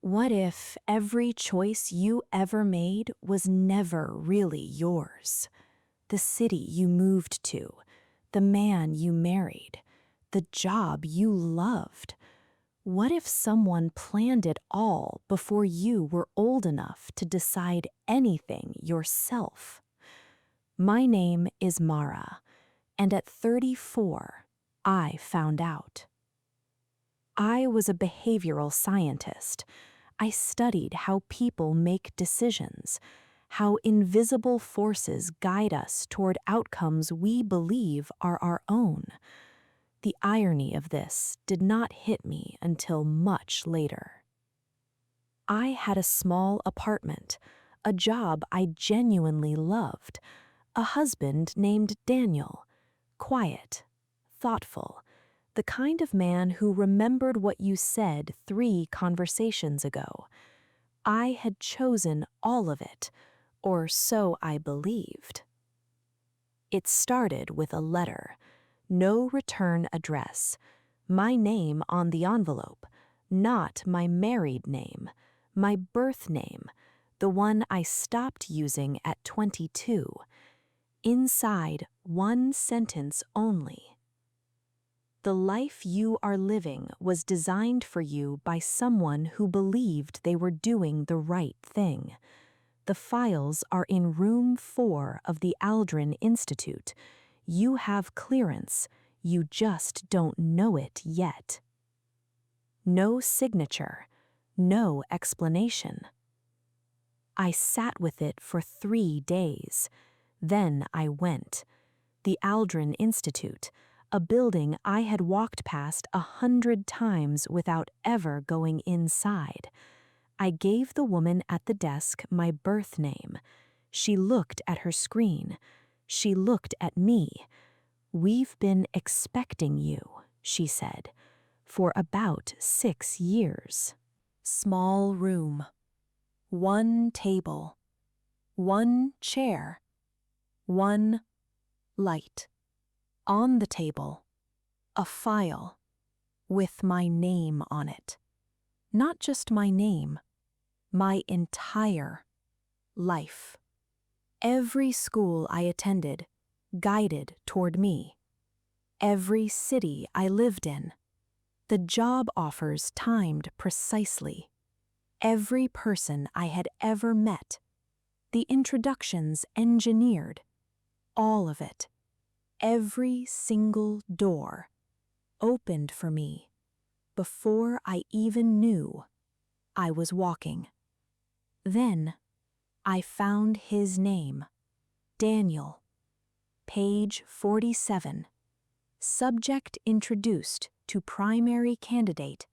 What if every choice you ever made was never really yours? The city you moved to, the man you married, the job you loved. What if someone planned it all before you were old enough to decide anything yourself? My name is Mara, and at 34, I found out. I was a behavioral scientist. I studied how people make decisions, how invisible forces guide us toward outcomes we believe are our own. The irony of this did not hit me until much later. I had a small apartment, a job I genuinely loved, a husband named Daniel, quiet, thoughtful, the kind of man who remembered what you said 3 conversations ago. I had chosen all of it, or so I believed. It started with a letter, no return address, my name on the envelope, not my married name, my birth name, the one I stopped using at 22. Inside, one sentence only. The life you are living was designed for you by someone who believed they were doing the right thing. The files are in room 4 of the Aldrin Institute. You have clearance, you just don't know it yet. No signature, no explanation. I sat with it for 3 days. Then I went. The Aldrin Institute, a building I had walked past 100 times without ever going inside. I gave the woman at the desk my birth name. She looked at her screen. She looked at me. "We've been expecting you," she said, "for about 6 years." Small room. 1 table. 1 chair. 1 light. On the table, a file with my name on it. Not just my name, my entire life. Every school I attended guided toward me. Every city I lived in. The job offers timed precisely. Every person I had ever met. The introductions engineered. All of it. Every single door opened for me before I even knew I was walking. Then I found his name, Daniel. Page 47. Subject introduced to primary candidate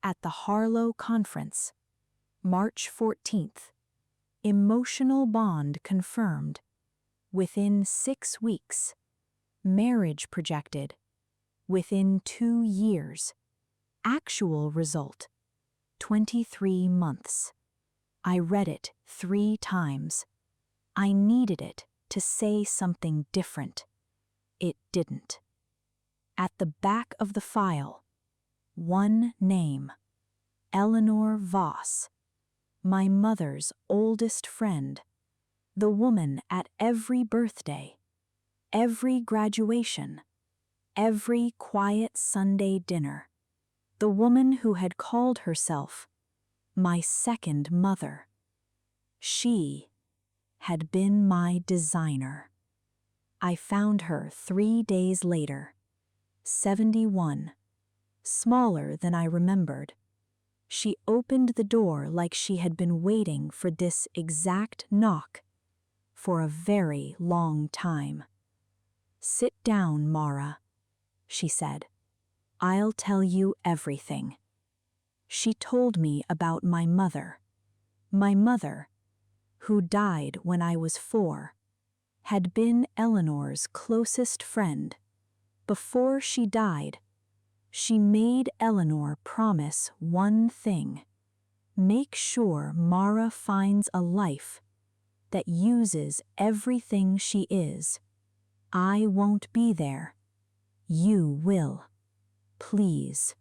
at the Harlow Conference, March 14th. Emotional bond confirmed. Within 6 weeks. Marriage projected. Within 2 years. Actual result. 23 months. I read it 3 times. I needed it to say something different. It didn't. At the back of the file, one name. Eleanor Voss. My mother's oldest friend. The woman at every birthday. Every graduation, every quiet Sunday dinner, the woman who had called herself my second mother. She had been my designer. I found her 3 days later, 71, smaller than I remembered. She opened the door like she had been waiting for this exact knock for a very long time. "Sit down, Mara," she said. "I'll tell you everything." She told me about my mother, who died when I was 4, had been Eleanor's closest friend. Before she died, she made Eleanor promise one thing: make sure Mara finds a life that uses everything she is. I won't be there. You will. Please.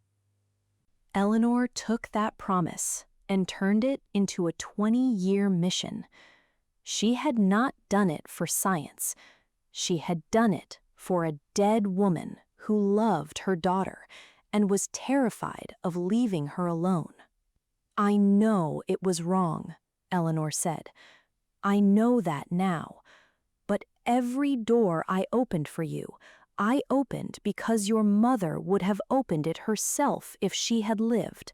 Eleanor took that promise, and turned it into a 20-year mission. She had not done it for science. She had done it for a dead woman who loved her daughter and was terrified of leaving her alone. "I know it was wrong," Eleanor said. "I know that now. But every door I opened for you, I opened because your mother would have opened it herself if she had lived."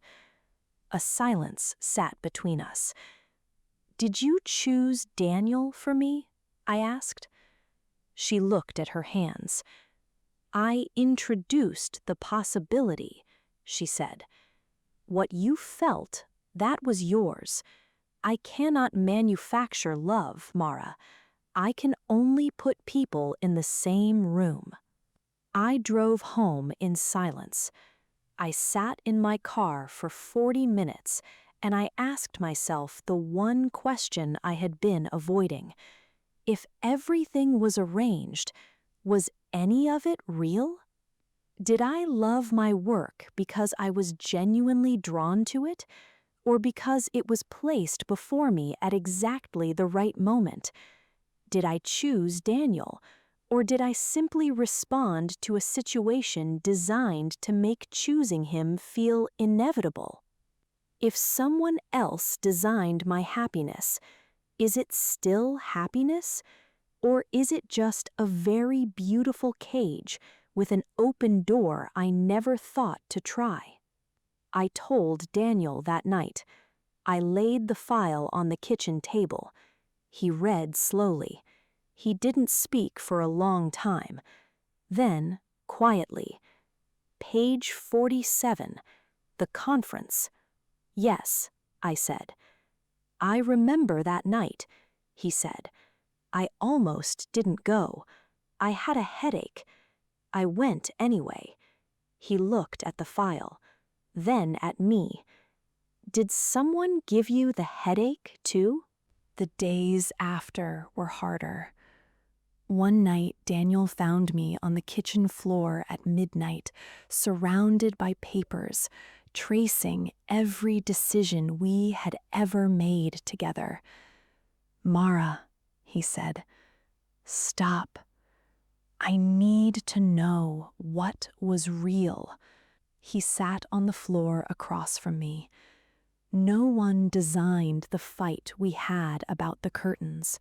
A silence sat between us. "Did you choose Daniel for me?" I asked. She looked at her hands. "I introduced the possibility," she said. "What you felt, that was yours. I cannot manufacture love, Mara. I can only put people in the same room." I drove home in silence. I sat in my car for 40 minutes, and I asked myself the one question I had been avoiding. If everything was arranged, was any of it real? Did I love my work because I was genuinely drawn to it, or because it was placed before me at exactly the right moment? Did I choose Daniel, or did I simply respond to a situation designed to make choosing him feel inevitable? If someone else designed my happiness, is it still happiness, or is it just a very beautiful cage with an open door I never thought to try? I told Daniel that night. I laid the file on the kitchen table. He read slowly. He didn't speak for a long time. Then, quietly, "Page 47, the conference." "Yes," I said. "I remember that night," he said. "I almost didn't go. I had a headache. I went anyway." He looked at the file, then at me. "Did someone give you the headache, too?" The days after were harder. One night, Daniel found me on the kitchen floor at midnight, surrounded by papers, tracing every decision we had ever made together. "Mara," he said, "stop. I need to know what was real." He sat on the floor across from me. "No one designed the fight we had about the curtains.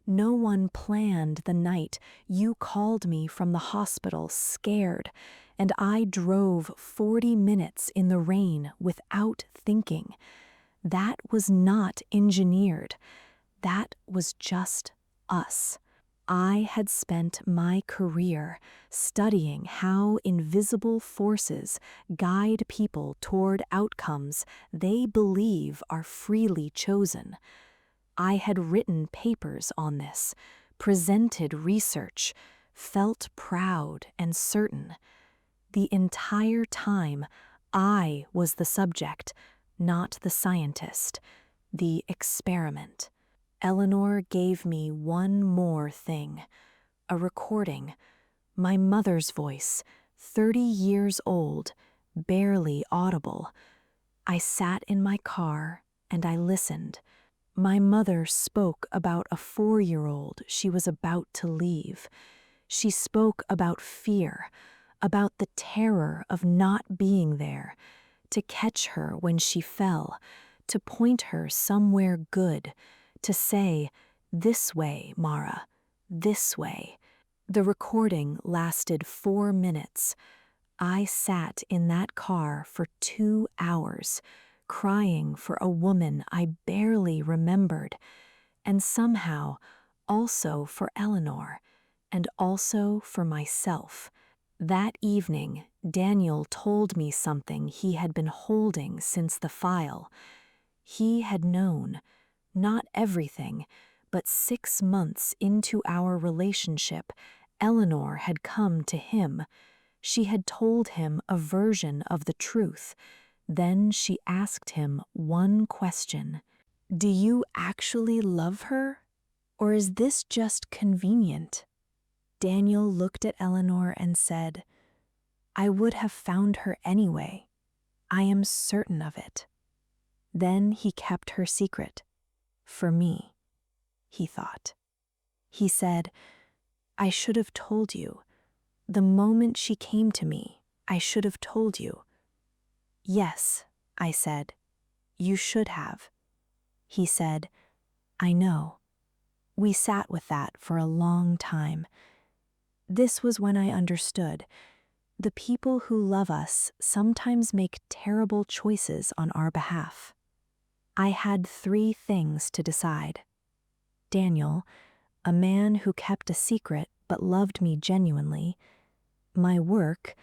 No one planned the night you called me from the hospital scared, and I drove 40 minutes in the rain without thinking. That was not engineered. That was just us. I had spent my career studying how invisible forces guide people toward outcomes they believe are freely chosen. I had written papers on this, presented research, felt proud and certain. The entire time, I was the subject, not the scientist, the experiment. Eleanor gave me one more thing, a recording, my mother's voice, 30 years old, barely audible. I sat in my car and I listened. My mother spoke about a 4-year-old she was about to leave. She spoke about fear, about the terror of not being there, to catch her when she fell, to point her somewhere good, to say, "This way, Mara, this way." The recording lasted 4 minutes. I sat in that car for 2 hours, crying for a woman I barely remembered, and somehow also for Eleanor, and also for myself. That evening, Daniel told me something he had been holding since the file. He had known, not everything, but 6 months into our relationship, Eleanor had come to him. She had told him a version of the truth. Then she asked him one question. "Do you actually love her? Or is this just convenient?" Daniel looked at Eleanor and said, "I would have found her anyway. I am certain of it." Then he kept her secret. For me, he thought. He said, I should have told you. The moment she came to me, I should have told you. Yes, I said, you should have. He said, I know. We sat with that for a long time. This was when I understood. The people who love us sometimes make terrible choices on our behalf. I had 3 things to decide. Daniel, a man who kept a secret but loved me genuinely. My work,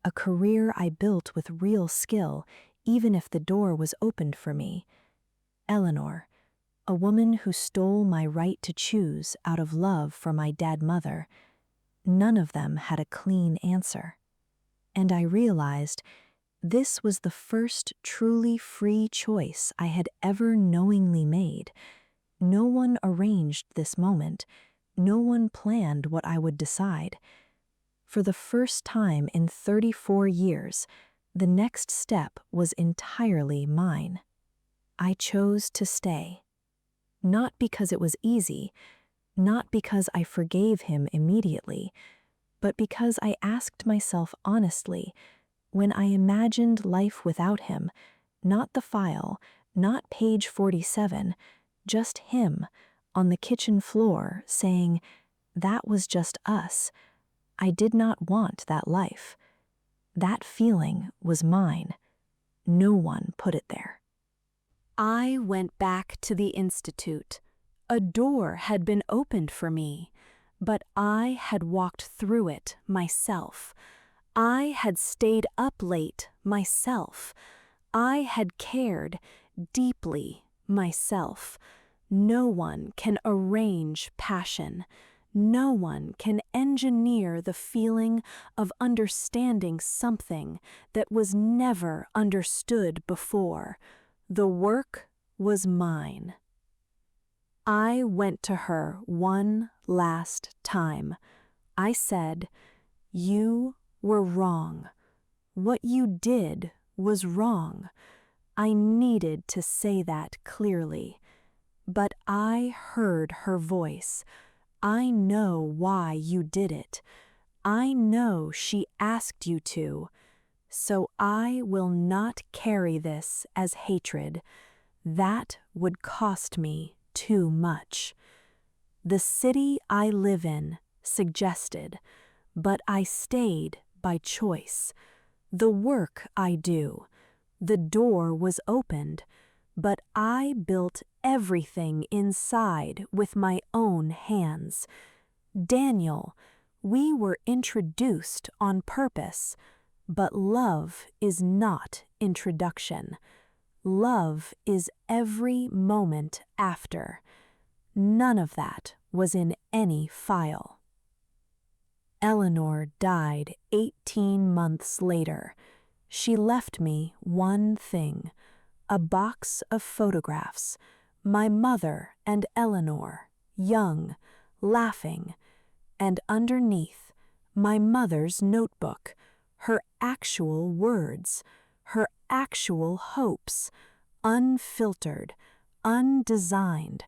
a career I built with real skill, even if the door was opened for me. Eleanor, a woman who stole my right to choose out of love for my dead mother. None of them had a clean answer. And I realized this was the first truly free choice I had ever knowingly made. No one arranged this moment. No one planned what I would decide. For the first time in 34 years, the next step was entirely mine. I chose to stay. Not because it was easy, not because I forgave him immediately, but because I asked myself honestly, when I imagined life without him, not the file, not page 47, just him on the kitchen floor saying, that was just us. I did not want that life. That feeling was mine. No one put it there. I went back to the institute. A door had been opened for me, but I had walked through it myself. I had stayed up late myself. I had cared deeply myself. No one can arrange passion. No one can engineer the feeling of understanding something that was never understood before. The work was mine. I went to her one last time. I said, you were wrong. What you did was wrong. I needed to say that clearly. But I heard her voice. I know why you did it. I know she asked you to. So I will not carry this as hatred. That would cost me too much. The city I live in suggested, but I stayed by choice. The work I do, the door was opened, but I built everything inside with my own hands. Daniel, we were introduced on purpose, but love is not introduction. Love is every moment after. None of that was in any file. Eleanor died 18 months later. She left me one thing, a box of photographs, my mother and Eleanor, young, laughing, and underneath, my mother's notebook, her actual words, her actual hopes, unfiltered, undesigned,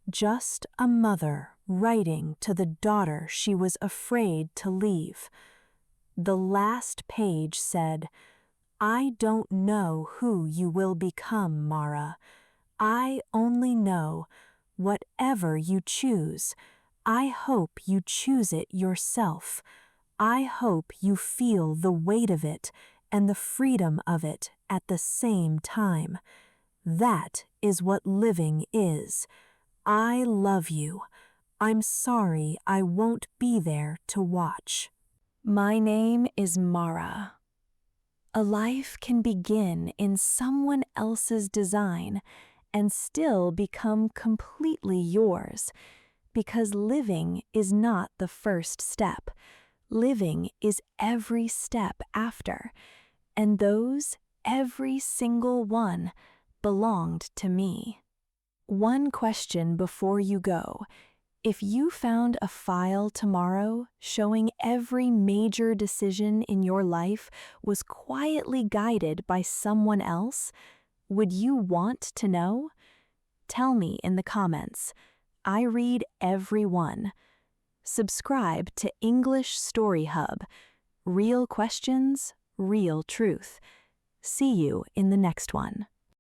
just a mother writing to the daughter she was afraid to leave. The last page said, I don't know who you will become, Mara. I only know, whatever you choose, I hope you choose it yourself. I hope you feel the weight of it and the freedom of it at the same time. That is what living is. I love you. I'm sorry I won't be there to watch. My name is Mara. A life can begin in someone else's design and still become completely yours, because living is not the first step. Living is every step after, and those, every single one, belonged to me. One question before you go. If you found a file tomorrow showing every major decision in your life was quietly guided by someone else, Would you want to know? Tell me in the comments. I read every one. Subscribe to English Story Hub. Real questions, real truth. See you in the next one.